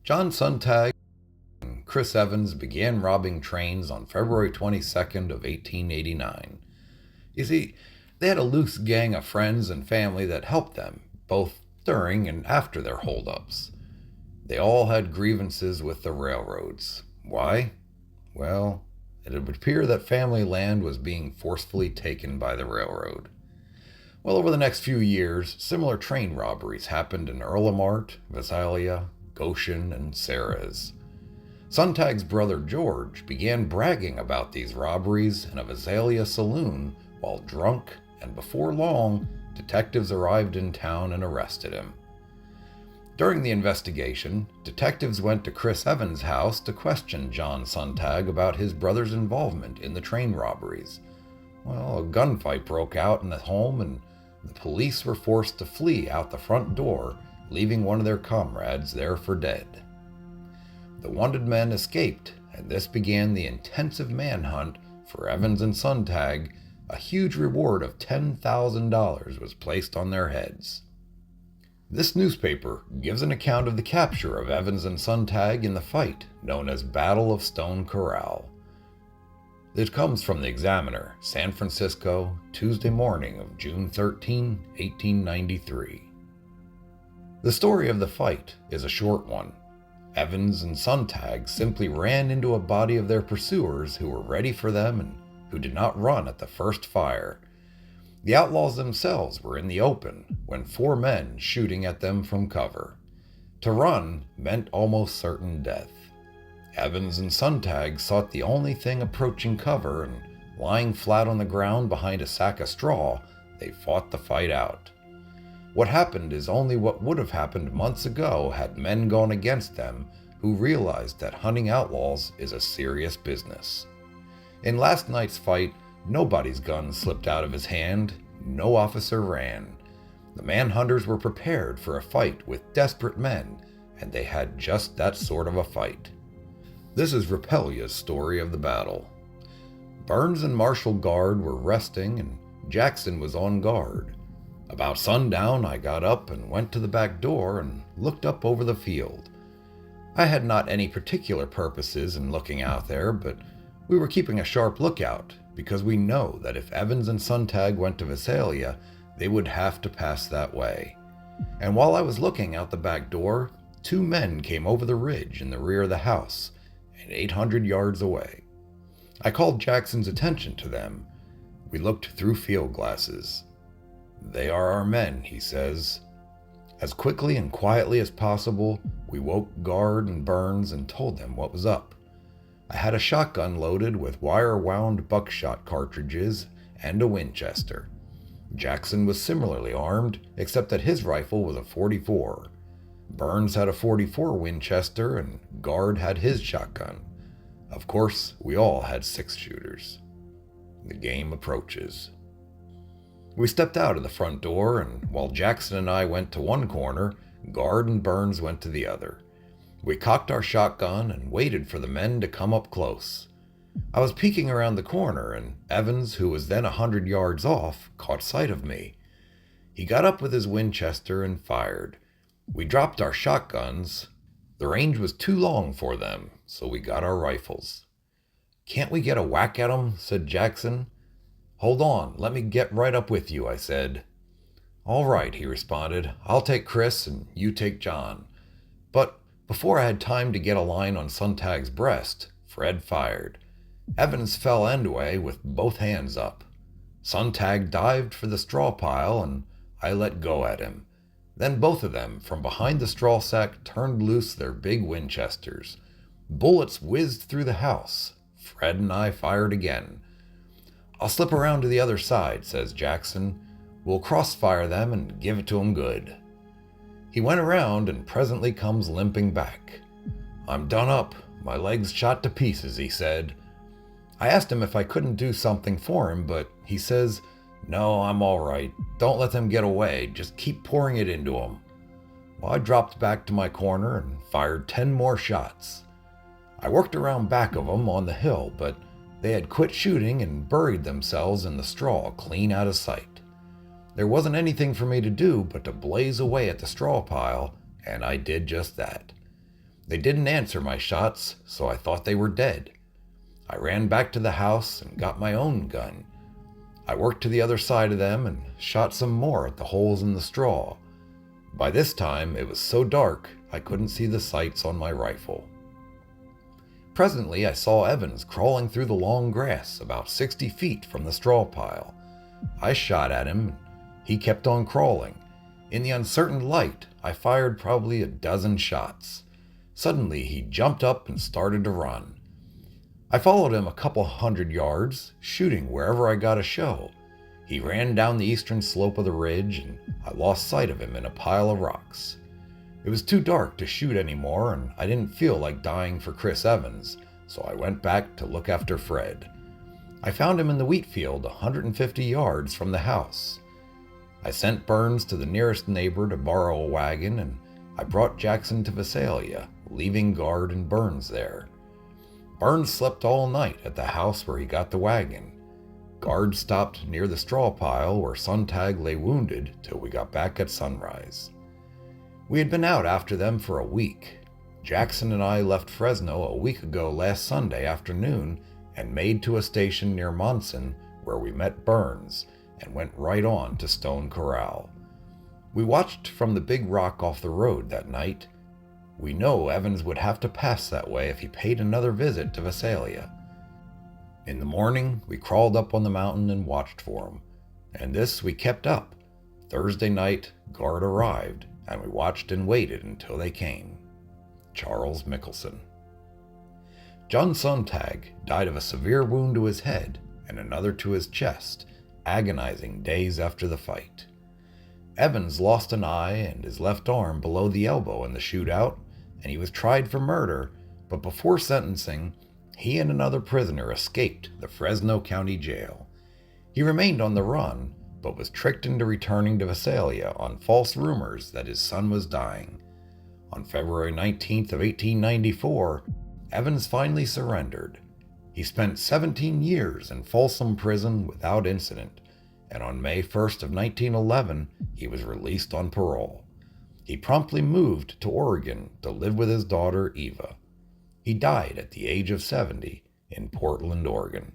John Sontag and Chris Evans began robbing trains on February 22nd of 1889. You see, they had a loose gang of friends and family that helped them, both during and after their holdups. They all had grievances with the railroads. Why? Well, it would appear that family land was being forcefully taken by the railroad. Well, over the next few years, similar train robberies happened in Earlemart, Visalia, Goshen, and Ceres. Sontag's brother George began bragging about these robberies in a Visalia saloon while drunk, and before long, detectives arrived in town and arrested him. During the investigation, detectives went to Chris Evans' house to question John Sontag about his brother's involvement in the train robberies. Well, a gunfight broke out in the home and the police were forced to flee out the front door, leaving one of their comrades there for dead. The wanted men escaped, and this began the intensive manhunt for Evans and Sontag. A huge reward of $10,000 was placed on their heads. This newspaper gives an account of the capture of Evans and Sontag in the fight known as Battle of Stone Corral. It comes from the Examiner, San Francisco, Tuesday morning of June 13, 1893. The story of the fight is a short one. Evans and Sontag simply ran into a body of their pursuers who were ready for them and who did not run at the first fire. The outlaws themselves were in the open when 4 men shooting at them from cover. To run meant almost certain death. Evans and Sontag sought the only thing approaching cover, and lying flat on the ground behind a sack of straw, they fought the fight out. What happened is only what would have happened months ago had men gone against them who realized that hunting outlaws is a serious business. In last night's fight, nobody's gun slipped out of his hand, no officer ran. The manhunters were prepared for a fight with desperate men, and they had just that sort of a fight. This is Rapelje's story of the battle. Burns and Marshall Guard were resting, and Jackson was on guard. About sundown, I got up and went to the back door and looked up over the field. I had not any particular purposes in looking out there, but we were keeping a sharp lookout because we know that if Evans and Sontag went to Visalia, they would have to pass that way. And while I was looking out the back door, 2 men came over the ridge in the rear of the house, and 800 yards away. I called Jackson's attention to them. We looked through field glasses. "They are our men," he says. As quickly and quietly as possible, we woke Guard and Burns and told them what was up. I had a shotgun loaded with wire-wound buckshot cartridges and a Winchester. Jackson was similarly armed, except that his rifle was a .44. Burns had a .44 Winchester, and Guard had his shotgun. Of course, we all had 6-shooters. The game approaches. We stepped out of the front door, and while Jackson and I went to one corner, Guard and Burns went to the other. We cocked our shotgun and waited for the men to come up close. I was peeking around the corner, and Evans, who was then 100 yards off, caught sight of me. He got up with his Winchester and fired. We dropped our shotguns. The range was too long for them, so we got our rifles. "Can't we get a whack at 'em?" said Jackson. "Hold on, let me get right up with you," I said. "All right," he responded. "I'll take Chris and you take John." But before I had time to get a line on Sontag's breast, Fred fired. Evans fell endway with both hands up. Sontag dived for the straw pile, and I let go at him. Then both of them, from behind the straw sack, turned loose their big Winchesters. Bullets whizzed through the house. Fred and I fired again. "I'll slip around to the other side," says Jackson. "We'll crossfire them and give it to 'em good." He went around and presently comes limping back. "I'm done up. My leg's shot to pieces," he said. I asked him if I couldn't do something for him, but he says, "No, I'm all right. Don't let them get away. Just keep pouring it into them." Well, I dropped back to my corner and fired 10 more shots. I worked around back of them on the hill, but they had quit shooting and buried themselves in the straw clean out of sight. There wasn't anything for me to do but to blaze away at the straw pile, and I did just that. They didn't answer my shots, so I thought they were dead. I ran back to the house and got my own gun. I worked to the other side of them and shot some more at the holes in the straw. By this time, it was so dark I couldn't see the sights on my rifle. Presently, I saw Evans crawling through the long grass about 60 feet from the straw pile. I shot at him. He kept on crawling. In the uncertain light, I fired probably a dozen shots. Suddenly, he jumped up and started to run. I followed him a couple 100 yards, shooting wherever I got a show. He ran down the eastern slope of the ridge, and I lost sight of him in a pile of rocks. It was too dark to shoot anymore, and I didn't feel like dying for Chris Evans, so I went back to look after Fred. I found him in the wheat field 150 yards from the house. I sent Burns to the nearest neighbor to borrow a wagon, and I brought Jackson to Visalia, leaving Guard and Burns there. Burns slept all night at the house where he got the wagon. Guard stopped near the straw pile where Sontag lay wounded till we got back at sunrise. We had been out after them for a week. Jackson and I left Fresno a week ago last Sunday afternoon and made to a station near Monson where we met Burns and went right on to Stone Corral. We watched from the big rock off the road that night. We know Evans would have to pass that way if he paid another visit to Visalia. In the morning, we crawled up on the mountain and watched for him, and this we kept up. Thursday night, Guard arrived, and we watched and waited until they came. Charles Mickelson. John Sontag died of a severe wound to his head and another to his chest, agonizing days after the fight. Evans lost an eye and his left arm below the elbow in the shootout, and he was tried for murder, but before sentencing, he and another prisoner escaped the Fresno County Jail. He remained on the run, but was tricked into returning to Visalia on false rumors that his son was dying. On February 19th of 1894, Evans finally surrendered. He spent 17 years in Folsom Prison without incident, and on May 1st of 1911, he was released on parole. He promptly moved to Oregon to live with his daughter, Eva. He died at the age of 70 in Portland, Oregon.